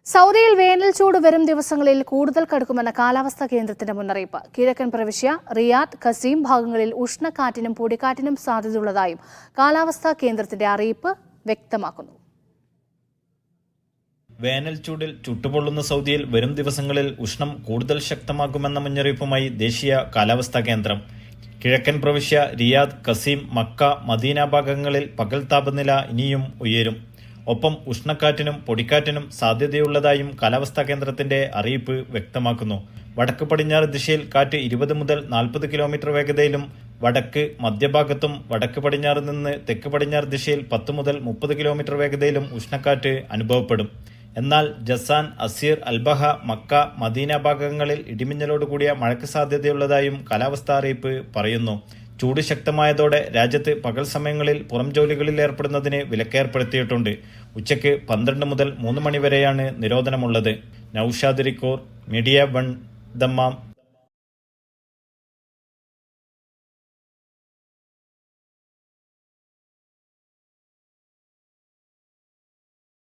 സൗദിയിൽ വേനൽ ചൂട് വരും ദിവസങ്ങളിൽ കൂടുതൽ കടുക്കുമെന്ന കാലാവസ്ഥാ കേന്ദ്രത്തിന്റെ മുന്നറിയിപ്പ്. കിഴക്കൻ പ്രവിശ്യ, റിയാദ്, ഖസീം ഭാഗങ്ങളിൽ ഉഷ്ണക്കാറ്റിനും പൊടിക്കാറ്റിനും സാധ്യതയുള്ളതായും കാലാവസ്ഥാ കേന്ദ്രത്തിന്റെ അറിയിപ്പ് വ്യക്തമാക്കുന്നു. വേനൽ ചൂടിൽ ചുട്ടുപൊള്ളുന്ന സൗദിയിൽ വരും ദിവസങ്ങളിൽ ഉഷ്ണം കൂടുതൽ ശക്തമാകുമെന്ന മുന്നറിയിപ്പുമായി ദേശീയ കാലാവസ്ഥാ കേന്ദ്രം. കിഴക്കൻ പ്രവിശ്യ, റിയാദ്, ഖസീം, മക്ക, മദീന ഭാഗങ്ങളിൽ പകൽ താപനില ഇനിയും ഉയരും. ഒപ്പം ഉഷ്ണക്കാറ്റിനും പൊടിക്കാറ്റിനും സാധ്യതയുള്ളതായും കാലാവസ്ഥാ കേന്ദ്രത്തിന്റെ അറിയിപ്പ് വ്യക്തമാക്കുന്നു. വടക്ക് പടിഞ്ഞാറ് ദിശയിൽ കാറ്റ് 20 മുതൽ 40 കിലോമീറ്റർ വേഗതയിലും വടക്ക് മധ്യഭാഗത്തും വടക്ക് പടിഞ്ഞാറ് നിന്ന് തെക്ക് പടിഞ്ഞാറ് ദിശയിൽ 10 മുതൽ 30 കിലോമീറ്റർ വേഗതയിലും ഉഷ്ണക്കാറ്റ് അനുഭവപ്പെടും. എന്നാൽ Jazan, Asir, Al Baha, Mecca, Medina ഭാഗങ്ങളിൽ ഇടിമിന്നലോടുകൂടിയ മഴയ്ക്ക് സാധ്യതയുള്ളതായും കാലാവസ്ഥാ അറിയിപ്പ് പറയുന്നു. ചൂട് ശക്തമായതോടെ രാജ്യത്ത് പകൽ സമയങ്ങളിൽ പുറം ജോലികളിൽ ഏർപ്പെടുന്നതിന് വിലക്കേർപ്പെടുത്തിയിട്ടുണ്ട്. ഉച്ചയ്ക്ക് 12 മുതൽ 3 മണി വരെയാണ് നിരോധനമുള്ളത്. നൌഷാദ് റിക്കോർ, മീഡിയ 1, ദമ്മാം.